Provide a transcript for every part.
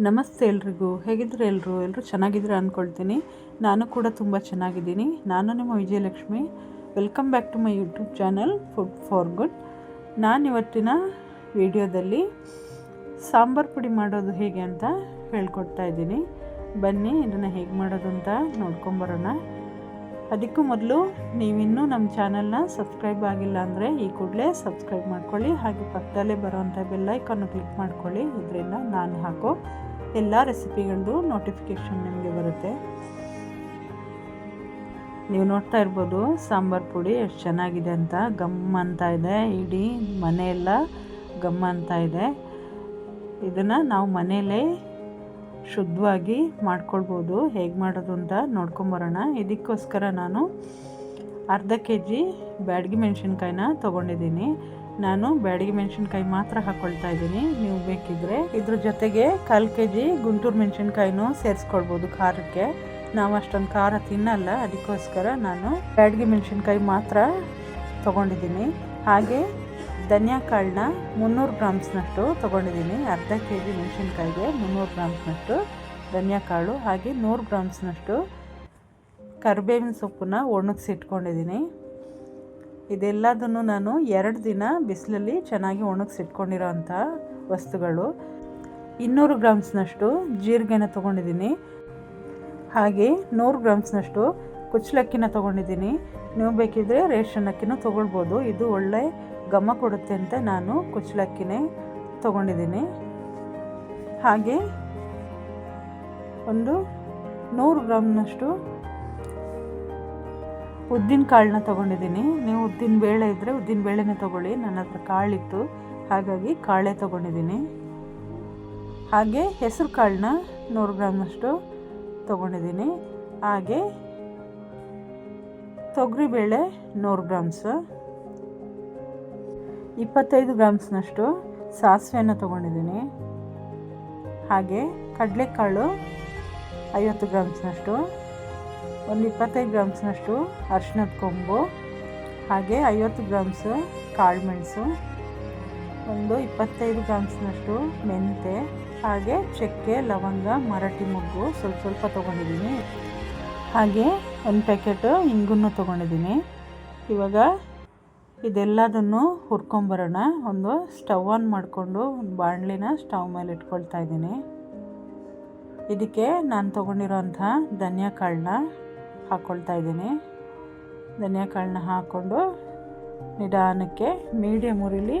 ನಮಸ್ತೆ ಎಲ್ರಿಗೂ. ಹೇಗಿದ್ರೆ ಎಲ್ಲರೂ ಚೆನ್ನಾಗಿದ್ರೆ ಅಂದ್ಕೊಳ್ತೀನಿ. ನಾನು ಕೂಡ ತುಂಬ ಚೆನ್ನಾಗಿದ್ದೀನಿ. ನಾನು ನಿಮ್ಮ Vijayalakshmi. Welcome back to my YouTube channel food for good. ನಾನು ಇವತ್ತಿನ ವಿಡಿಯೋದಲ್ಲಿ ಸಾಂಬಾರು ಪುಡಿ ಮಾಡೋದು ಹೇಗೆ ಅಂತ ಹೇಳ್ಕೊಡ್ತಾ ಇದ್ದೀನಿ. ಬನ್ನಿ ಇದನ್ನು ಹೇಗೆ ಮಾಡೋದು ಅಂತ ನೋಡ್ಕೊಂಬರೋಣ. ಅದಕ್ಕೂ ಮೊದಲು ನೀವಿನ್ನೂ ನಮ್ಮ ಚಾನಲ್ನ ಸಬ್ಸ್ಕ್ರೈಬ್ ಆಗಿಲ್ಲ ಅಂದರೆ ಈ ಕೂಡಲೇ ಸಬ್ಸ್ಕ್ರೈಬ್ ಮಾಡ್ಕೊಳ್ಳಿ. ಹಾಗೆ ಪಕ್ಕದಲ್ಲೇ ಬರೋವಂಥ ಬೆಲ್ಲೈಕನ್ನು ಕ್ಲಿಕ್ ಮಾಡ್ಕೊಳ್ಳಿ. ಇದರಿಂದ ನಾನು ಹಾಕೋ ಎಲ್ಲ ರೆಸಿಪಿಗಳದ್ದು ನೋಟಿಫಿಕೇಷನ್ ನಿಮಗೆ ಬರುತ್ತೆ. ನೀವು ನೋಡ್ತಾ ಇರ್ಬೋದು ಸಾಂಬಾರು ಪುಡಿ ಎಷ್ಟು ಚೆನ್ನಾಗಿದೆ ಅಂತ. ಗಮ್ ಅಂತ ಇದೆ, ಇಡೀ ಮನೆಯೆಲ್ಲ ಗಮ್ ಅಂತ ಇದೆ. ಇದನ್ನು ನಾವು ಮನೆಯಲ್ಲೇ ಶುದ್ಧವಾಗಿ ಮಾಡ್ಕೊಳ್ಬೋದು. ಹೇಗೆ ಮಾಡೋದು ಅಂತ ನೋಡ್ಕೊಂಬರೋಣ. ಇದಕ್ಕೋಸ್ಕರ ನಾನು ಅರ್ಧ kg ಬ್ಯಾಡಗಿ ಮೆಣಸಿನ್ಕಾಯಿನ ತೊಗೊಂಡಿದ್ದೀನಿ. ನಾನು ಬ್ಯಾಡಗಿ ಮೆಣಸಿನ್ಕಾಯಿ ಮಾತ್ರ ಹಾಕ್ಕೊಳ್ತಾ ಇದ್ದೀನಿ. ನೀವು ಬೇಕಿದ್ದರೆ ಇದ್ರ ಜೊತೆಗೆ 1/4 kg ಗುಂಟೂರು ಮೆಣಸಿನ್ಕಾಯಿನೂ ಸೇರಿಸ್ಕೊಳ್ಬೋದು ಖಾರಕ್ಕೆ. ನಾವು ಅಷ್ಟೊಂದು ಖಾರ ತಿನ್ನಲ್ಲ, ಅದಕ್ಕೋಸ್ಕರ ನಾನು ಬ್ಯಾಡಗಿ ಮೆಣಸಿನ್ಕಾಯಿ ಮಾತ್ರ ತೊಗೊಂಡಿದ್ದೀನಿ. ಹಾಗೆ ಧನಿಯಾ ಕಾಳನ್ನ 300 ಗ್ರಾಮ್ಸ್ನಷ್ಟು ತೊಗೊಂಡಿದ್ದೀನಿ. ಅರ್ಧ kg ಮೆಣಸಿನ್ಕಾಯಿಗೆ 300 ಗ್ರಾಮ್ಸ್ನಷ್ಟು ಧನಿಯಾ ಕಾಳು, ಹಾಗೆ 100 ಗ್ರಾಮ್ಸ್ನಷ್ಟು ಕರಿಬೇವಿನ ಸೊಪ್ಪನ್ನ ಒಣಗಿಸಿಟ್ಕೊಂಡಿದ್ದೀನಿ. ಇದೆಲ್ಲದನ್ನು ನಾನು 2 ದಿನ ಬಿಸಿಲಲ್ಲಿ ಚೆನ್ನಾಗಿ ಒಣಗಿಸಿಟ್ಕೊಂಡಿರೋ ಅಂಥ ವಸ್ತುಗಳು. 200 ಗ್ರಾಮ್ಸ್ನಷ್ಟು ಜೀರಿಗೆನ ತೊಗೊಂಡಿದ್ದೀನಿ. ಹಾಗೆ 100 ಗ್ರಾಮ್ಸ್ನಷ್ಟು ಕುಚ್ಚಲಕ್ಕಿನ ತೊಗೊಂಡಿದ್ದೀನಿ. ನೀವು ಬೇಕಿದ್ದರೆ ರೇಷನ್ ಅಕ್ಕಿನೂ ತೊಗೊಳ್ಬೋದು. ಇದು ಒಳ್ಳೆ ಘಮ ಕೊಡುತ್ತೆ ಅಂತ ನಾನು ಕುಚ್ಚಲಕ್ಕಿನೇ ತೊಗೊಂಡಿದ್ದೀನಿ. ಹಾಗೆ ಒಂದು 100 ಗ್ರಾಮ್ನಷ್ಟು ಉದ್ದಿನ ಕಾಳನ್ನ ತೊಗೊಂಡಿದ್ದೀನಿ. ನೀವು ಉದ್ದಿನ ಬೇಳೆ ಇದ್ದರೆ ಉದ್ದಿನ ಬೇಳೆನೇ ತೊಗೊಳ್ಳಿ. ನನ್ನ ಹತ್ರ ಕಾಳಿತ್ತು, ಹಾಗಾಗಿ ಕಾಳೇ ತೊಗೊಂಡಿದ್ದೀನಿ. ಹಾಗೆ ಹೆಸರು ಕಾಳನ್ನ 100 ಗ್ರಾಮ್ನಷ್ಟು ತೊಗೊಂಡಿದ್ದೀನಿ. ಹಾಗೆ ತೊಗರಿಬೇಳೆ 100 ಗ್ರಾಮ್ಸ್, 25 ಗ್ರಾಮ್ಸ್ನಷ್ಟು ಸಾಸಿವೆನ ತೊಗೊಂಡಿದ್ದೀನಿ. ಹಾಗೆ ಕಡಲೆಕಾಳು 50 ಗ್ರಾಮ್ಸ್ನಷ್ಟು, ಒಂದು 25 ಗ್ರಾಮ್ಸ್ನಷ್ಟು ಅರಿಶಿನದ ಕೊಂಬು, ಹಾಗೆ 50 ಗ್ರಾಮ್ಸ್ ಕಾಳು ಮೆಣಸು, ಒಂದು 25 ಗ್ರಾಮ್ಸ್ನಷ್ಟು ಮೆಂತೆ, ಹಾಗೆ ಚಕ್ಕೆ, ಲವಂಗ, ಮರಾಠಿ ಮೊಗ್ಗು ಸ್ವಲ್ಪ ತೊಗೊಂಡಿದ್ದೀನಿ. ಹಾಗೆ ಒಂದು ಪ್ಯಾಕೆಟ್ ಇಂಗನ್ನು ತೊಗೊಂಡಿದ್ದೀನಿ. ಇವಾಗ ಇದೆಲ್ಲದನ್ನು ಹುರ್ಕೊಂಬರೋಣ. ಒಂದು ಸ್ಟವ್ ಆನ್ ಮಾಡಿಕೊಂಡು ಒಂದು ಬಾಣಲಿನ ಸ್ಟವ್ ಮೇಲೆ ಇಟ್ಕೊಳ್ತಾ ಇದ್ದೀನಿ. ಇದಕ್ಕೆ ನಾನು ತೊಗೊಂಡಿರೋಂಥ ಧನಿಯಾ ಕಾಳನ್ನ ಹಾಕ್ಕೊಳ್ತಾ ಇದ್ದೀನಿ. ಧನಿಯಾ ಕಾಳನ್ನ ಹಾಕ್ಕೊಂಡು ನಿಧಾನಕ್ಕೆ ಮೀಡಿಯಮ್ ಉರಿಲಿ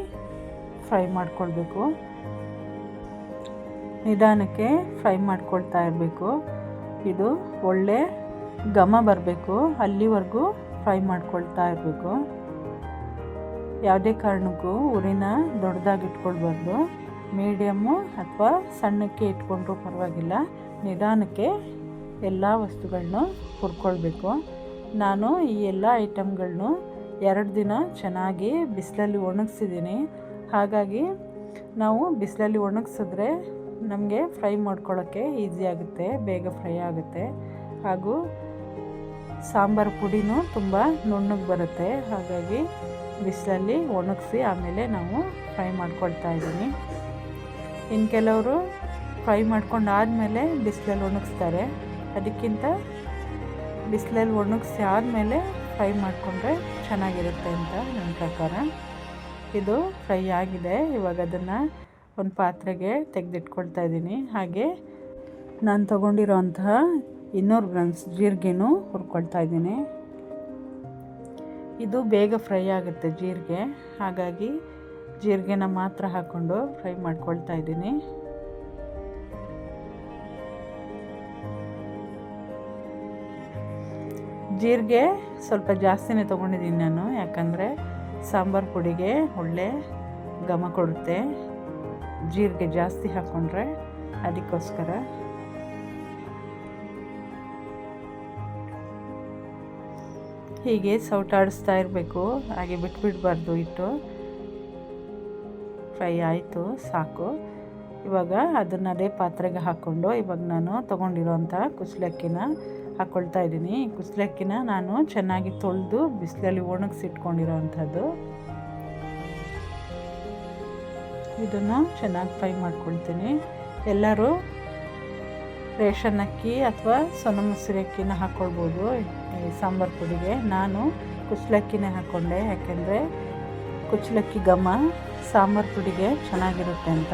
ಫ್ರೈ ಮಾಡ್ಕೊಳ್ಬೇಕು. ನಿಧಾನಕ್ಕೆ ಫ್ರೈ ಮಾಡ್ಕೊಳ್ತಾ ಇರಬೇಕು. ಇದು ಒಳ್ಳೆ ಘಮ ಬರಬೇಕು, ಅಲ್ಲಿವರೆಗೂ ಫ್ರೈ ಮಾಡ್ಕೊಳ್ತಾ ಇರಬೇಕು. ಯಾವುದೇ ಕಾರಣಕ್ಕೂ ಉರಿನ ದೊಡ್ಡದಾಗಿ ಇಟ್ಕೊಳ್ಬಾರ್ದು. ಮೀಡಿಯಮ್ಮು ಅಥವಾ ಸಣ್ಣಕ್ಕೆ ಇಟ್ಕೊಂಡ್ರೂ ಪರವಾಗಿಲ್ಲ. ನಿಧಾನಕ್ಕೆ ಎಲ್ಲ ವಸ್ತುಗಳನ್ನೂ ಹುರ್ಕೊಳ್ಬೇಕು. ನಾನು ಈ ಎಲ್ಲ ಐಟಮ್ಗಳನ್ನೂ 2 ದಿನ ಚೆನ್ನಾಗಿ ಬಿಸಿಲಲ್ಲಿ ಒಣಗಿಸಿದ್ದೀನಿ. ಹಾಗಾಗಿ ನಾವು ಬಿಸಿಲಲ್ಲಿ ಒಣಗಿಸಿದ್ರೆ ನಮಗೆ ಫ್ರೈ ಮಾಡ್ಕೊಳ್ಳೋಕ್ಕೆ ಈಸಿ ಆಗುತ್ತೆ, ಬೇಗ ಫ್ರೈ ಆಗುತ್ತೆ. ಹಾಗೂ ಸಾಂಬಾರು ಪುಡಿನೂ ತುಂಬ ನುಣ್ಣಗೆ ಬರುತ್ತೆ. ಹಾಗಾಗಿ ಬಿಸಿಲಲ್ಲಿ ಒಣಗಿಸಿ ಆಮೇಲೆ ನಾವು ಫ್ರೈ ಮಾಡ್ಕೊಳ್ತಾ ಇದ್ದೀನಿ. ಇನ್ನು ಕೆಲವರು ಫ್ರೈ ಮಾಡ್ಕೊಂಡು ಆದಮೇಲೆ ಬಿಸಿಲಲ್ಲಿ ಒಣಗಿಸ್ತಾರೆ. ಅದಕ್ಕಿಂತ ಬಿಸಿಲಲ್ಲಿ ಒಣಗಿಸಿ ಆದಮೇಲೆ ಫ್ರೈ ಮಾಡಿಕೊಂಡ್ರೆ ಚೆನ್ನಾಗಿರುತ್ತೆ ಅಂತ ನನ್ನ ಪ್ರಕಾರ. ಇದು ಫ್ರೈ ಆಗಿದೆ. ಇವಾಗ ಅದನ್ನು ಒಂದು ಪಾತ್ರೆಗೆ ತೆಗೆದಿಟ್ಕೊಳ್ತಾ ಇದ್ದೀನಿ. ಹಾಗೆ ನಾನು ತೊಗೊಂಡಿರೋಂತಹ 200 ಗ್ರಾಮ್ಸ್ ಜೀರಿಗೆನೂ ಹುರ್ಕೊಳ್ತಾ ಇದ್ದೀನಿ. ಇದು ಬೇಗ ಫ್ರೈ ಆಗುತ್ತೆ ಜೀರಿಗೆ, ಹಾಗಾಗಿ ಜೀರಿಗೆನ ಮಾತ್ರ ಹಾಕ್ಕೊಂಡು ಫ್ರೈ ಮಾಡ್ಕೊಳ್ತಾ ಇದ್ದೀನಿ. ಜೀರಿಗೆ ಸ್ವಲ್ಪ ಜಾಸ್ತಿನೇ ತೊಗೊಂಡಿದ್ದೀನಿ ನಾನು, ಯಾಕಂದರೆ ಸಾಂಬಾರು ಪುಡಿಗೆ ಒಳ್ಳೆ ಘಮ ಕೊಡುತ್ತೆ ಜೀರಿಗೆ ಜಾಸ್ತಿ ಹಾಕ್ಕೊಂಡ್ರೆ, ಅದಕ್ಕೋಸ್ಕರ. ಹೀಗೆ ಸೌಟಾಡಿಸ್ತಾ ಇರಬೇಕು, ಹಾಗೆ ಬಿಟ್ಬಿಡಬಾರ್ದು. ಇಟ್ಟು ಫ್ರೈ ಆಯಿತು, ಸಾಕು. ಇವಾಗ ಅದನ್ನು ಅದೇ ಪಾತ್ರೆಗೆ ಹಾಕ್ಕೊಂಡು ಇವಾಗ ನಾನು ತೊಗೊಂಡಿರೋಂಥ ಕುಚ್ಚಲಕ್ಕಿನ ಹಾಕ್ಕೊಳ್ತಾ ಇದ್ದೀನಿ. ಈ ಕುಚ್ಚಲಕ್ಕಿನ ನಾನು ಚೆನ್ನಾಗಿ ತೊಳೆದು ಬಿಸಿಲಲ್ಲಿ ಒಣಗಿಸಿಟ್ಕೊಂಡಿರೋ ಅಂಥದ್ದು. ಇದನ್ನು ಚೆನ್ನಾಗಿ ಫ್ರೈ ಮಾಡ್ಕೊಳ್ತೀನಿ. ಎಲ್ಲರೂ ರೇಷನ್ ಅಕ್ಕಿ ಅಥವಾ ಸೋನಾ ಮಸೂರಿ ಅಕ್ಕಿನ ಹಾಕ್ಕೊಳ್ಬೋದು ಈ ಸಾಂಬಾರು ಪುಡಿಗೆ. ನಾನು ಕುಚ್ಚಲಕ್ಕಿನೇ ಹಾಕ್ಕೊಂಡೆ, ಯಾಕೆಂದರೆ ಕುಚ್ಚಲಕ್ಕಿ ಘಮ ಸಾಂಬಾರು ಪುಡಿಗೆ ಚೆನ್ನಾಗಿರುತ್ತೆ ಅಂತ.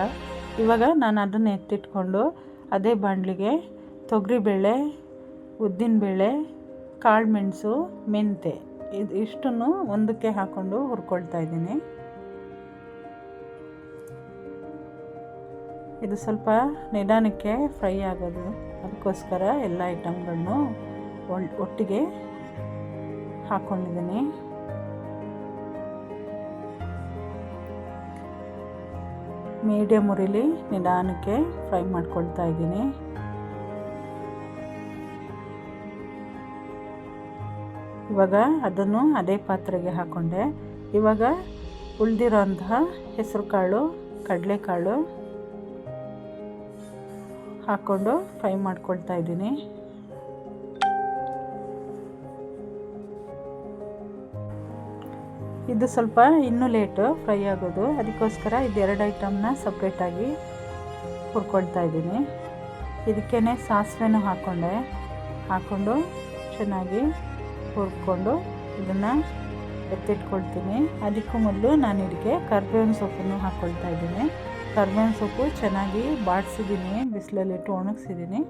ಇವಾಗ ನಾನು ಅದನ್ನು ಎತ್ತಿಟ್ಕೊಂಡು ಅದೇ ಬಾಣಲಿಗೆ ತೊಗರಿಬೇಳೆ, ಉದ್ದಿನಬೇಳೆ, ಕಾಳು ಮೆಣಸು, ಮೆಂತೆ ಇಷ್ಟನ್ನು ಒಂದಕ್ಕೆ ಹಾಕ್ಕೊಂಡು ಹುರ್ಕೊಳ್ತಾ ಇದ್ದೀನಿ. ಇದು ಸ್ವಲ್ಪ ನಿಧಾನಕ್ಕೆ ಫ್ರೈ ಆಗೋದು, ಅದಕ್ಕೋಸ್ಕರ ಎಲ್ಲ ಐಟಮ್ಗಳನ್ನು ಒಟ್ಟಿಗೆ ಹಾಕ್ಕೊಂಡಿದ್ದೀನಿ. ಮೀಡಿಯಮ್ ಉರಿಲಿ ನಿಧಾನಕ್ಕೆ ಫ್ರೈ ಮಾಡ್ಕೊಳ್ತಾ ಇದ್ದೀನಿ. ಇವಾಗ ಅದನ್ನು ಅದೇ ಪಾತ್ರೆಗೆ ಹಾಕ್ಕೊಂಡೆ. ಇವಾಗ ಉಳಿದಿರೋಂತಹ ಹೆಸರು ಕಾಳು, ಕಡಲೆಕಾಳು ಹಾಕ್ಕೊಂಡು ಫ್ರೈ ಮಾಡ್ಕೊಳ್ತಾ ಇದ್ದೀನಿ. ಇದು ಸ್ವಲ್ಪ ಇನ್ನೂ ಲೇಟು ಫ್ರೈ ಆಗೋದು, ಅದಕ್ಕೋಸ್ಕರ ಇದೆರಡು ಐಟಮ್ನ ಸಪ್ರೇಟಾಗಿ ಹುರ್ಕೊಳ್ತಾ ಇದ್ದೀನಿ. ಇದಕ್ಕೇ ಸಾಸಿವೆನೂ ಹಾಕ್ಕೊಂಡು ಚೆನ್ನಾಗಿ ಹುರ್ಕೊಂಡು ಇದನ್ನು ಎತ್ತಿಟ್ಕೊಳ್ತೀನಿ. ಅದಕ್ಕೂ ಮೊದಲು ನಾನು ಇದಕ್ಕೆ ಕರಿಬೇವಿನ ಸೊಪ್ಪನ್ನು ಹಾಕ್ಕೊಳ್ತಾ ಇದ್ದೀನಿ. ಕರಿಬೇವಿನ ಸೊಪ್ಪು ಚೆನ್ನಾಗಿ ಬಾಡಿಸಿದ್ದೀನಿ, ಬಿಸಿಲಲ್ಲಿಟ್ಟು ಒಣಗಿಸಿದ್ದೀನಿ.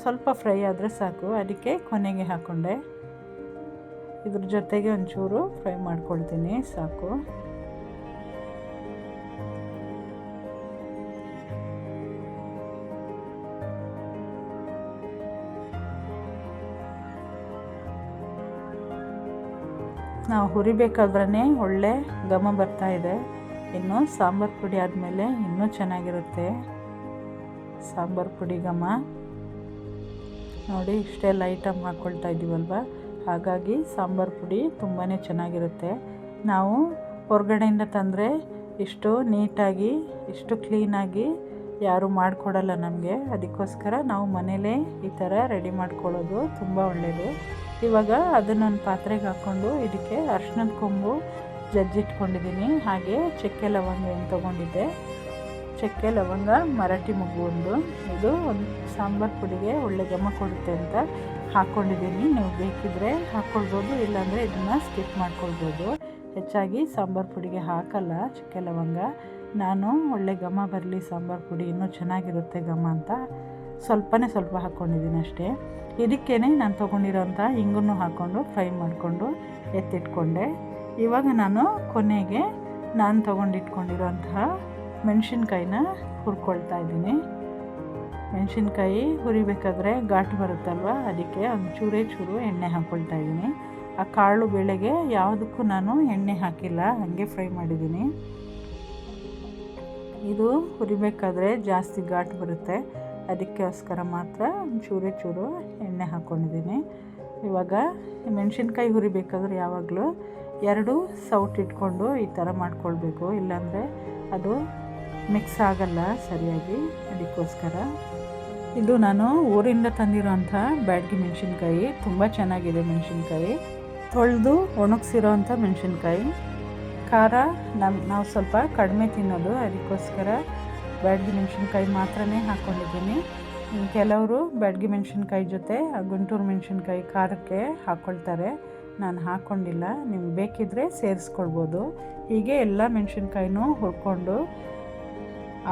ಸ್ವಲ್ಪ ಫ್ರೈ ಆದರೆ ಸಾಕು, ಅದಕ್ಕೆ ಕೊನೆಗೆ ಹಾಕ್ಕೊಂಡೆ. ಇದ್ರ ಜೊತೆಗೆ ಒಂಚೂರು ಫ್ರೈ ಮಾಡ್ಕೊಳ್ತೀನಿ ಸಾಕು. ನಾವು ಹುರಿಬೇಕಾದ್ರೇ ಒಳ್ಳೆ ಘಮ ಬರ್ತಾ ಇದೆ. ಇನ್ನು ಸಾಂಬಾರು ಪುಡಿ ಆದಮೇಲೆ ಇನ್ನೂ ಚೆನ್ನಾಗಿರುತ್ತೆ ಸಾಂಬಾರು ಪುಡಿ ಘಮ. ನೋಡಿ ಇಷ್ಟೆಲ್ಲ ಐಟಮ್ ಹಾಕ್ಕೊಳ್ತಾ ಇದ್ದೀವಲ್ವ, ಹಾಗಾಗಿ ಸಾಂಬಾರು ಪುಡಿ ತುಂಬಾ ಚೆನ್ನಾಗಿರುತ್ತೆ. ನಾವು ಹೊರಗಡೆಯಿಂದ ತಂದರೆ ಇಷ್ಟು ನೀಟಾಗಿ, ಇಷ್ಟು ಕ್ಲೀನಾಗಿ ಯಾರೂ ಮಾಡಿಕೊಡಲ್ಲ ನಮಗೆ. ಅದಕ್ಕೋಸ್ಕರ ನಾವು ಮನೇಲೇ ಈ ಥರ ರೆಡಿ ಮಾಡ್ಕೊಳ್ಳೋದು ತುಂಬ ಒಳ್ಳೆಯದು. ಇವಾಗ ಅದನ್ನೊಂದು ಪಾತ್ರೆಗೆ ಹಾಕ್ಕೊಂಡು ಇದಕ್ಕೆ ಅರಿಶಿಣದ ಕೊಂಬು ಜಜ್ಜಿಟ್ಕೊಂಡಿದ್ದೀನಿ. ಹಾಗೆ ಚಕ್ಕೆ ಲವಂಗ ಏನು ತೊಗೊಂಡಿದ್ದೆ, ಚಕ್ಕೆ ಲವಂಗ, ಮರಾಠಿ ಮೊಗ್ಗು ಇದು ಒಂದು ಸಾಂಬಾರು ಪುಡಿಗೆ ಒಳ್ಳೆ ಘಮ ಕೊಡುತ್ತೆ ಅಂತ ಹಾಕ್ಕೊಂಡಿದ್ದೀನಿ. ನೀವು ಬೇಕಿದ್ದರೆ ಹಾಕ್ಕೊಳ್ಬೋದು, ಇಲ್ಲಾಂದರೆ ಇದನ್ನು ಸ್ಕಿಪ್ ಮಾಡ್ಕೊಳ್ಬೋದು. ಹೆಚ್ಚಾಗಿ ಸಾಂಬಾರು ಪುಡಿಗೆ ಹಾಕಲ್ಲ ಚಕ್ಕೆ ಲವಂಗ. ನಾನು ಒಳ್ಳೆ ಘಮ ಬರಲಿ ಸಾಂಬಾರು ಪುಡಿ ಇನ್ನೂ ಚೆನ್ನಾಗಿರುತ್ತೆ ಘಮ ಅಂತ ಸ್ವಲ್ಪ ಹಾಕ್ಕೊಂಡಿದ್ದೀನಿ ಅಷ್ಟೇ. ಇದಕ್ಕೇ ನಾನು ತೊಗೊಂಡಿರೋಂಥ ಇಂಗನ್ನು ಹಾಕ್ಕೊಂಡು ಫ್ರೈ ಮಾಡಿಕೊಂಡು ಎತ್ತಿಟ್ಕೊಂಡೆ. ಇವಾಗ ನಾನು ಕೊನೆಗೆ ನಾನು ತೊಗೊಂಡಿಟ್ಕೊಂಡಿರೋಂತಹ ಮೆಣಸಿನ್ಕಾಯಿನ ಹುರ್ಕೊಳ್ತಾ ಇದ್ದೀನಿ. ಮೆಣಸಿನ್ಕಾಯಿ ಹುರಿಬೇಕಾದ್ರೆ ಘಾಟು ಬರುತ್ತಲ್ವ, ಅದಕ್ಕೆ ಒಂದು ಚೂರು ಎಣ್ಣೆ ಹಾಕ್ಕೊಳ್ತಾ ಇದ್ದೀನಿ. ಆ ಕಾಳು ಬೇಳೆಗೆ ಯಾವುದಕ್ಕೂ ನಾನು ಎಣ್ಣೆ ಹಾಕಿಲ್ಲ, ಹಾಗೆ ಫ್ರೈ ಮಾಡಿದ್ದೀನಿ. ಇದು ಹುರಿಬೇಕಾದ್ರೆ ಜಾಸ್ತಿ ಘಾಟು ಬರುತ್ತೆ, ಅದಕ್ಕೋಸ್ಕರ ಮಾತ್ರ ಚೂರು ಎಣ್ಣೆ ಹಾಕ್ಕೊಂಡಿದ್ದೀನಿ. ಇವಾಗ ಮೆಣಸಿನ್ಕಾಯಿ ಹುರಿಬೇಕಾದ್ರೆ ಯಾವಾಗಲೂ 2 ಸೌಟ್ ಇಟ್ಕೊಂಡು ಈ ಥರ ಮಾಡ್ಕೊಳ್ಬೇಕು, ಇಲ್ಲಾಂದರೆ ಅದು ಮಿಕ್ಸ್ ಆಗಲ್ಲ ಸರಿಯಾಗಿ. ಅದಕ್ಕೋಸ್ಕರ ಇದು ನಾನು ಊರಿಂದ ತಂದಿರೋಂಥ ಬ್ಯಾಡಗಿ ಮೆಣಸಿನ್ಕಾಯಿ, ತುಂಬ ಚೆನ್ನಾಗಿದೆ ಮೆಣಸಿನ್ಕಾಯಿ. ತೊಳೆದು ಒಣಗಿಸಿರೋಂಥ ಮೆಣಸಿನ್ಕಾಯಿ. ಖಾರ ನಾವು ಸ್ವಲ್ಪ ಕಡಿಮೆ ತಿನ್ನೋದು, ಅದಕ್ಕೋಸ್ಕರ ಬ್ಯಾಡಗಿ ಮೆಣಸಿನ್ಕಾಯಿ ಮಾತ್ರನೇ ಹಾಕ್ಕೊಂಡಿದ್ದೀನಿ. ಕೆಲವರು ಬ್ಯಾಡಗಿ ಮೆಣಸಿನ್ಕಾಯಿ ಜೊತೆ ಗುಂಟೂರು ಮೆಣಸಿನ್ಕಾಯಿ ಖಾರಕ್ಕೆ ಹಾಕ್ಕೊಳ್ತಾರೆ, ನಾನು ಹಾಕ್ಕೊಂಡಿಲ್ಲ. ನಿಮ್ಗೆ ಬೇಕಿದ್ದರೆ ಸೇರಿಸ್ಕೊಳ್ಬೋದು. ಹೀಗೆ ಎಲ್ಲ ಮೆಣಸಿನ್ಕಾಯಿನೂ ಹುರ್ಕೊಂಡು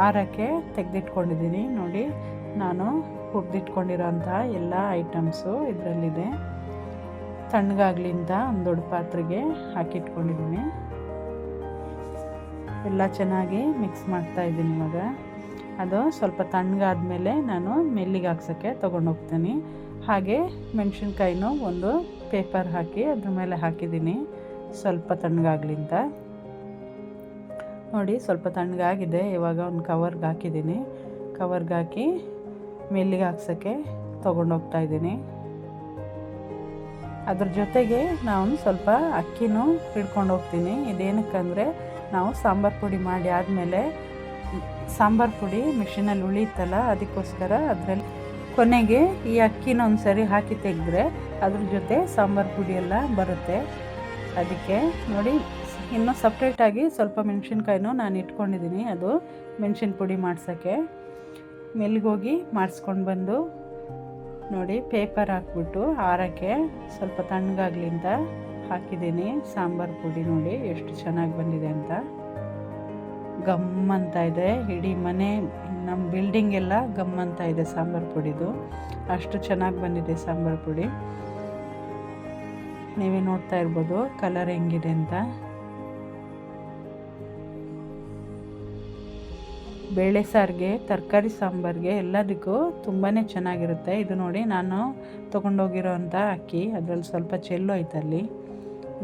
ಆರಕ್ಕೆ ತೆಗೆದಿಟ್ಕೊಂಡಿದ್ದೀನಿ. ನೋಡಿ, ನಾನು ಹುರಿದಿಟ್ಕೊಂಡಿರೋಂಥ ಎಲ್ಲ ಐಟಮ್ಸು ಇದರಲ್ಲಿದೆ. ತಣ್ಣಗಾಗಲಿ ಅಂತ ಒಂದು ದೊಡ್ಡ ಪಾತ್ರೆಗೆ ಹಾಕಿಟ್ಕೊಂಡಿದ್ದೀನಿ. ಎಲ್ಲ ಚೆನ್ನಾಗಿ ಮಿಕ್ಸ್ ಮಾಡ್ತಾಯಿದ್ದೀನಿ. ಇವಾಗ ಅದು ಸ್ವಲ್ಪ ತಣ್ಣಗಾದ್ಮೇಲೆ ನಾನು ಮೆಲ್ಲಿಗೆ ಹಾಕ್ಸೋಕ್ಕೆ ತೊಗೊಂಡೋಗ್ತೀನಿ. ಹಾಗೆ ಮೆಣಸಿನ್ಕಾಯಿನೂ ಒಂದು ಪೇಪರ್ ಹಾಕಿ ಅದ್ರ ಮೇಲೆ ಹಾಕಿದ್ದೀನಿ, ಸ್ವಲ್ಪ ತಣ್ಣಗಾಗಲಿ ಅಂತ. ನೋಡಿ, ಸ್ವಲ್ಪ ತಣ್ಣಗಾಗಿದೆ. ಇವಾಗ ಒಂದು ಕವರ್ಗೆ ಹಾಕಿದ್ದೀನಿ. ಕವರ್ಗೆ ಹಾಕಿ ಮೆಲ್ಲಿಗೆ ಹಾಕ್ಸೋಕ್ಕೆ ತೊಗೊಂಡೋಗ್ತಾ ಇದ್ದೀನಿ. ಅದ್ರ ಜೊತೆಗೆ ನಾನು ಸ್ವಲ್ಪ ಅಕ್ಕಿನೂ ಹಿಡ್ಕೊಂಡು ಹೋಗ್ತೀನಿ. ಇದೇನಕ್ಕಂದರೆ ನಾವು ಸಾಂಬಾರು ಪುಡಿ ಮಾಡಿ ಆದಮೇಲೆ ಸಾಂಬಾರು ಪುಡಿ ಮಿಷಿನಲ್ಲಿ ಉಳಿಯುತ್ತಲ್ಲ, ಅದಕ್ಕೋಸ್ಕರ ಅದರಲ್ಲಿ ಕೊನೆಗೆ ಈ ಅಕ್ಕಿನ ಒಂದು ಸರಿ ಹಾಕಿ ತೆಗೆದ್ರೆ ಅದ್ರ ಜೊತೆ ಸಾಂಬಾರು ಪುಡಿ ಎಲ್ಲ ಬರುತ್ತೆ. ಅದಕ್ಕೆ ನೋಡಿ, ಇನ್ನೂ ಸಪ್ರೇಟಾಗಿ ಸ್ವಲ್ಪ ಮೆಣಸಿನ್ಕಾಯಿನೂ ನಾನು ಇಟ್ಕೊಂಡಿದ್ದೀನಿ, ಅದು ಮೆಣಸಿನ ಪುಡಿ ಮಾಡ್ಸೋಕ್ಕೆ. ಮಿಲ್ಗೋಗಿ ಮಾಡಿಸ್ಕೊಂಡು ಬಂದು ನೋಡಿ ಪೇಪರ್ ಹಾಕ್ಬಿಟ್ಟು ಆರಕ್ಕೆ ಸ್ವಲ್ಪ ತಣ್ಣಗಾಗಲಿ ಅಂತ ಹಾಕಿದ್ದೀನಿ. ಸಾಂಬಾರು ಪುಡಿ ನೋಡಿ ಎಷ್ಟು ಚೆನ್ನಾಗಿ ಬಂದಿದೆ ಅಂತ, ಗಮ್ ಅಂತ ಇದೆ. ಇಡೀ ಮನೆ ನಮ್ಮ ಬಿಲ್ಡಿಂಗ್ ಎಲ್ಲ ಗಮ್ ಅಂತ ಇದೆ ಸಾಂಬಾರು ಪುಡಿದು, ಅಷ್ಟು ಚೆನ್ನಾಗಿ ಬಂದಿದೆ ಸಾಂಬಾರು ಪುಡಿ. ನೀವೇ ನೋಡ್ತಾ ಇರ್ಬೋದು ಕಲರ್ ಹೆಂಗಿದೆ ಅಂತ. ಬೇಳೆ ಸಾರಿಗೆ, ತರಕಾರಿ ಸಾಂಬಾರಿಗೆ ಎಲ್ಲದಕ್ಕೂ ತುಂಬಾ ಚೆನ್ನಾಗಿರುತ್ತೆ. ಇದು ನೋಡಿ ನಾನು ತೊಗೊಂಡೋಗಿರೋ ಅಂಥ ಅಕ್ಕಿ, ಅದರಲ್ಲಿ ಸ್ವಲ್ಪ ಚೆಲ್ಲು ಐತಲ್ಲಿ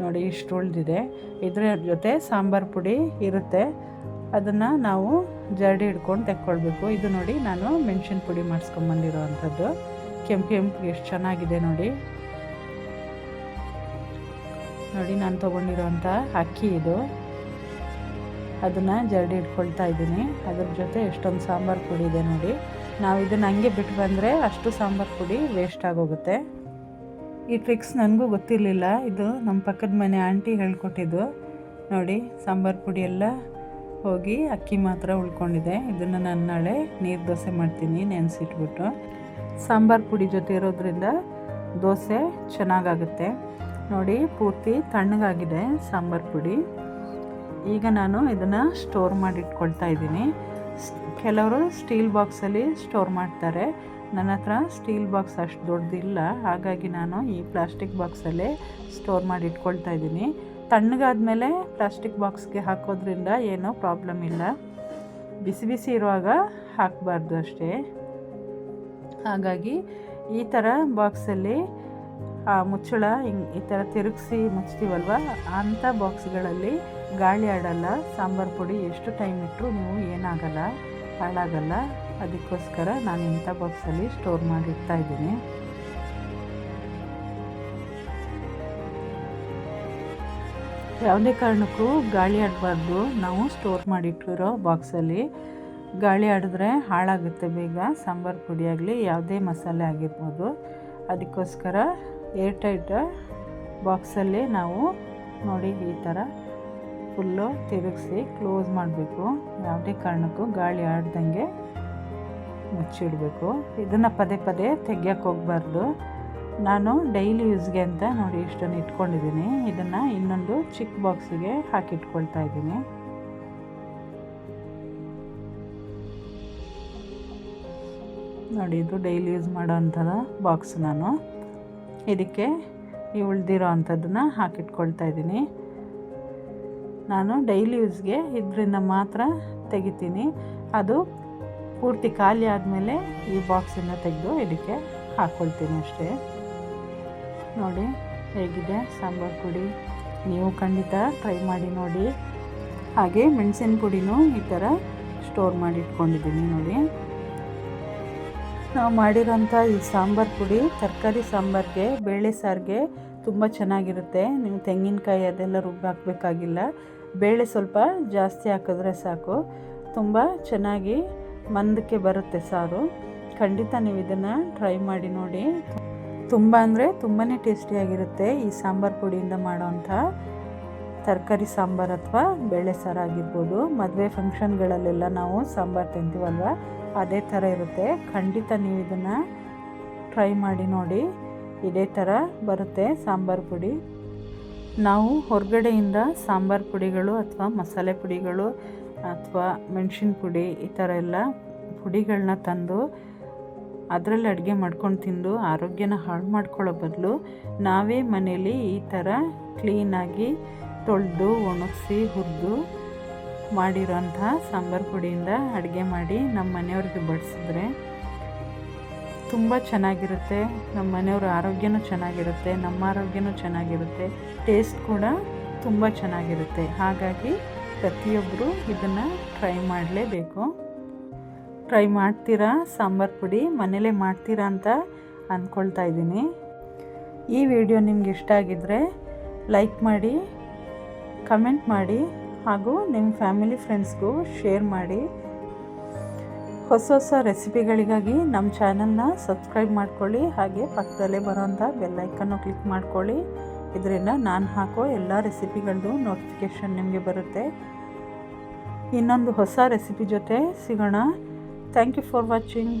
ನೋಡಿ, ಇಷ್ಟು ಉಳಿದಿದೆ. ಇದರ ಜೊತೆ ಸಾಂಬಾರು ಪುಡಿ ಇರುತ್ತೆ, ಅದನ್ನು ನಾವು ಜರಡಿ ಹಿಡ್ಕೊಂಡು ತೆಕ್ಕೊಳ್ಬೇಕು. ಇದು ನೋಡಿ ನಾನು ಮೆಣಸಿನ ಪುಡಿ ಮಾಡಿಸ್ಕೊಂಬಂದಿರೋ ಅಂಥದ್ದು, ಕೆಂಪು ಎಷ್ಟು ಚೆನ್ನಾಗಿದೆ ನೋಡಿ. ನೋಡಿ ನಾನು ತೊಗೊಂಡಿರೋ ಅಂಥ ಅಕ್ಕಿ ಇದು, ಅದನ್ನು ಜರಡಿ ಇಟ್ಕೊಳ್ತಾ ಇದ್ದೀನಿ. ಅದ್ರ ಜೊತೆ ಎಷ್ಟೊಂದು ಸಾಂಬಾರು ಪುಡಿ ಇದೆ ನೋಡಿ. ನಾವು ಇದನ್ನು ಹಂಗೆ ಬಿಟ್ಟು ಬಂದರೆ ಅಷ್ಟು ಸಾಂಬಾರು ಪುಡಿ ವೇಸ್ಟ್ ಆಗೋಗುತ್ತೆ. ಈ ಟ್ರಿಕ್ಸ್ ನನಗೂ ಗೊತ್ತಿರಲಿಲ್ಲ, ಇದು ನಮ್ಮ ಪಕ್ಕದ ಮನೆ ಆಂಟಿ ಹೇಳ್ಕೊಟ್ಟಿದ್ದು ನೋಡಿ. ಸಾಂಬಾರು ಪುಡಿ ಎಲ್ಲ ಹೋಗಿ ಅಕ್ಕಿ ಮಾತ್ರ ಉಳ್ಕೊಂಡಿದೆ. ಇದನ್ನು ನಾನು ನಾಳೆ ನೀರು ದೋಸೆ ಮಾಡ್ತೀನಿ ನೆನೆಸಿಟ್ಬಿಟ್ಟು. ಸಾಂಬಾರು ಪುಡಿ ಜೊತೆ ಇರೋದ್ರಿಂದ ದೋಸೆ ಚೆನ್ನಾಗಾಗುತ್ತೆ ನೋಡಿ. ಪೂರ್ತಿ ತಣ್ಣಗಾಗಿದೆ ಸಾಂಬಾರು ಪುಡಿ. ಈಗ ನಾನು ಇದನ್ನು ಸ್ಟೋರ್ ಮಾಡಿ ಇಟ್ಕೊಳ್ತಾ ಇದ್ದೀನಿ. ಕೆಲವರು ಸ್ಟೀಲ್ ಬಾಕ್ಸಲ್ಲಿ ಸ್ಟೋರ್ ಮಾಡ್ತಾರೆ, ನನ್ನ ಹತ್ರ ಸ್ಟೀಲ್ ಬಾಕ್ಸ್ ಅಷ್ಟು ದೊಡ್ಡದಿಲ್ಲ, ಹಾಗಾಗಿ ನಾನು ಈ ಪ್ಲಾಸ್ಟಿಕ್ ಬಾಕ್ಸಲ್ಲೇ ಸ್ಟೋರ್ ಮಾಡಿ ಇಟ್ಕೊಳ್ತಾ ಇದ್ದೀನಿ. ತಣ್ಣಗಾದ್ಮೇಲೆ ಪ್ಲಾಸ್ಟಿಕ್ ಬಾಕ್ಸ್ಗೆ ಹಾಕೋದ್ರಿಂದ ಏನೂ ಪ್ರಾಬ್ಲಮ್ ಇಲ್ಲ, ಬಿಸಿ ಬಿಸಿ ಇರುವಾಗ ಹಾಕಬಾರ್ದು ಅಷ್ಟೇ. ಹಾಗಾಗಿ ಈ ಥರ ಬಾಕ್ಸಲ್ಲಿ ಮುಚ್ಚಳ ಈ ಥರ ತಿರುಗಿಸಿ ಮುಚ್ತೀವಲ್ವ, ಅಂಥ ಬಾಕ್ಸ್ಗಳಲ್ಲಿ ಗಾಳಿ ಆಡಲ್ಲ. ಸಾಂಬಾರು ಪುಡಿ ಎಷ್ಟು ಟೈಮ್ ಇಟ್ಟರು ನೀವು ಏನಾಗಲ್ಲ, ಹಾಳಾಗಲ್ಲ. ಅದಕ್ಕೋಸ್ಕರ ನಾನು ಇಂಥ ಬಾಕ್ಸಲ್ಲಿ ಸ್ಟೋರ್ ಮಾಡಿಡ್ತಾ ಇದ್ದೀನಿ. ಯಾವುದೇ ಕಾರಣಕ್ಕೂ ಗಾಳಿ ಆಡಬಾರ್ದು. ನಾವು ಸ್ಟೋರ್ ಮಾಡಿಟ್ಟಿರೋ ಬಾಕ್ಸಲ್ಲಿ ಗಾಳಿ ಆಡಿದ್ರೆ ಹಾಳಾಗುತ್ತೆ ಬೇಗ, ಸಾಂಬಾರು ಪುಡಿ ಆಗಲಿ ಯಾವುದೇ ಮಸಾಲೆ ಆಗಿರ್ಬೋದು. ಅದಕ್ಕೋಸ್ಕರ ಏರ್ ಟೈಟ್ ಬಾಕ್ಸಲ್ಲಿ ನಾವು ನೋಡಿ ಈ ಥರ ಫುಲ್ಲು ತಿರುಗಿಸಿ ಕ್ಲೋಸ್ ಮಾಡಬೇಕು. ಯಾವುದೇ ಕಾರಣಕ್ಕೂ ಗಾಳಿ ಆಡ್ದಂಗೆ ಮುಚ್ಚಿಡಬೇಕು. ಇದನ್ನು ಪದೇ ಪದೇ ತೆಗಿಯೋಕ್ಕೆ ಹೋಗಬಾರ್ದು. ನಾನು ಡೈಲಿ ಯೂಸ್ಗೆ ಅಂತ ನೋಡಿ ಇಷ್ಟನ್ನು ಇಟ್ಕೊಂಡಿದ್ದೀನಿ. ಇದನ್ನು ಇನ್ನೊಂದು ಚಿಕ್ಕ ಬಾಕ್ಸಿಗೆ ಹಾಕಿಟ್ಕೊಳ್ತಾ ಇದ್ದೀನಿ. ನೋಡಿ ಇದು ಡೈಲಿ ಯೂಸ್ ಮಾಡೋ ಅಂಥದ್ದು ಬಾಕ್ಸ್. ನಾನು ಇದಕ್ಕೆ ಈ ಉಳಿದಿರೋ ಅಂಥದ್ದನ್ನು ಹಾಕಿಟ್ಕೊಳ್ತಾ ಇದ್ದೀನಿ. ನಾನು ಡೈಲಿ ಯೂಸ್ಗೆ ಇದರಿಂದ ಮಾತ್ರ ತೆಗಿತೀನಿ. ಅದು ಪೂರ್ತಿ ಖಾಲಿ ಆದಮೇಲೆ ಈ ಬಾಕ್ಸಿಂದ ತೆಗೆದು ಇದಕ್ಕೆ ಹಾಕ್ಕೊಳ್ತೀನಿ ಅಷ್ಟೇ. ನೋಡಿ ಹೇಗಿದೆ ಸಾಂಬಾರು ಪುಡಿ, ನೀವು ಖಂಡಿತ ಟ್ರೈ ಮಾಡಿ ನೋಡಿ. ಹಾಗೆ ಮೆಣಸಿನ ಪುಡಿನೂ ಈ ಥರ ಸ್ಟೋರ್ ಮಾಡಿ ಇಟ್ಕೊಂಡಿದ್ದೀನಿ ನೋಡಿ. ನಾವು ಮಾಡಿರೋಂಥ ಈ ಸಾಂಬಾರು ಪುಡಿ ತರಕಾರಿ ಸಾಂಬಾರಿಗೆ, ಬೇಳೆ ಸಾರಿಗೆ ತುಂಬ ಚೆನ್ನಾಗಿರುತ್ತೆ. ನೀವು ತೆಂಗಿನಕಾಯಿ ಅದೆಲ್ಲ ರುಬ್ಬಿ ಹಾಕಬೇಕಾಗಿಲ್ಲ, ಬೇಳೆ ಸ್ವಲ್ಪ ಜಾಸ್ತಿ ಹಾಕಿದ್ರೆ ಸಾಕು, ತುಂಬ ಚೆನ್ನಾಗಿ ಮಂದಕ್ಕೆ ಬರುತ್ತೆ ಸಾರು. ಖಂಡಿತ ನೀವು ಇದನ್ನು ಟ್ರೈ ಮಾಡಿ ನೋಡಿ. ತುಂಬ ಅಂದರೆ ತುಂಬಾ ಟೇಸ್ಟಿಯಾಗಿರುತ್ತೆ ಈ ಸಾಂಬಾರು ಪುಡಿಯಿಂದ ಮಾಡೋವಂಥ ತರಕಾರಿ ಸಾಂಬಾರು ಅಥವಾ ಬೇಳೆ ಸಾರು ಆಗಿರ್ಬೋದು. ಮದುವೆ ಫಂಕ್ಷನ್ಗಳಲ್ಲೆಲ್ಲ ನಾವು ಸಾಂಬಾರು ತಿಂತೀವಲ್ವ, ಅದೇ ಥರ ಇರುತ್ತೆ. ಖಂಡಿತ ನೀವು ಇದನ್ನು ಟ್ರೈ ಮಾಡಿ ನೋಡಿ, ಇದೇ ಥರ ಬರುತ್ತೆ ಸಾಂಬಾರು ಪುಡಿ. ನಾವು ಹೊರಗಡೆಯಿಂದ ಸಾಂಬಾರು ಪುಡಿಗಳು ಅಥವಾ ಮಸಾಲೆ ಪುಡಿಗಳು ಅಥವಾ ಮೆಣಸಿನ ಪುಡಿ ಈ ಥರ ಎಲ್ಲ ಪುಡಿಗಳನ್ನ ತಂದು ಅದರಲ್ಲಿ ಅಡುಗೆ ಮಾಡ್ಕೊಂಡು ತಿಂದು ಆರೋಗ್ಯನ ಹಾಳು ಮಾಡ್ಕೊಳ್ಳೋ ಬದಲು ನಾವೇ ಮನೇಲಿ ಈ ಥರ ಕ್ಲೀನಾಗಿ ತೊಳೆದು ಒಣಗಿಸಿ ಹುರಿದು ಮಾಡಿರೋಂಥ ಸಾಂಬಾರು ಪುಡಿಯಿಂದ ಅಡುಗೆ ಮಾಡಿ ನಮ್ಮ ಮನೆಯವ್ರಿಗೆ ಬಡಿಸಿದ್ರೆ ತುಂಬ ಚೆನ್ನಾಗಿರುತ್ತೆ. ನಮ್ಮ ಮನೆಯವ್ರ ಆರೋಗ್ಯನೂ ಚೆನ್ನಾಗಿರುತ್ತೆ, ನಮ್ಮ ಆರೋಗ್ಯನೂ ಚೆನ್ನಾಗಿರುತ್ತೆ, ಟೇಸ್ಟ್ ಕೂಡ ತುಂಬ ಚೆನ್ನಾಗಿರುತ್ತೆ. ಹಾಗಾಗಿ ಪ್ರತಿಯೊಬ್ಬರು ಇದನ್ನು ಟ್ರೈ ಮಾಡಲೇಬೇಕು. ಟ್ರೈ ಮಾಡ್ತೀರಾ? ಸಾಂಬಾರು ಪುಡಿ ಮನೇಲೇ ಮಾಡ್ತೀರಾ ಅಂತ ಅಂದ್ಕೊಳ್ತಾ ಇದ್ದೀನಿ. ಈ ವಿಡಿಯೋ ನಿಮ್ಗೆ ಇಷ್ಟ ಆಗಿದ್ದರೆ ಲೈಕ್ ಮಾಡಿ, ಕಮೆಂಟ್ ಮಾಡಿ, ಹಾಗೂ ನಿಮ್ಮ ಫ್ಯಾಮಿಲಿ ಫ್ರೆಂಡ್ಸ್ಗೂ ಶೇರ್ ಮಾಡಿ. ಹೊಸ ಹೊಸ ರೆಸಿಪಿಗಳಿಗಾಗಿ ನಮ್ಮ ಚಾನಲ್ನ ಸಬ್ಸ್ಕ್ರೈಬ್ ಮಾಡ್ಕೊಳ್ಳಿ. ಹಾಗೆ ಪಕ್ಕದಲ್ಲೇ ಬರೋಂಥ ಬೆಲ್ಲೈಕನ್ನು ಕ್ಲಿಕ್ ಮಾಡ್ಕೊಳ್ಳಿ. ಇದರಿಂದ ನಾನು ಹಾಕೋ ಎಲ್ಲ ರೆಸಿಪಿಗಳದ್ದು ನೋಟಿಫಿಕೇಷನ್ ನಿಮಗೆ ಬರುತ್ತೆ. ಇನ್ನೊಂದು ಹೊಸ ರೆಸಿಪಿ ಜೊತೆ ಸಿಗೋಣ. Thank you for watching.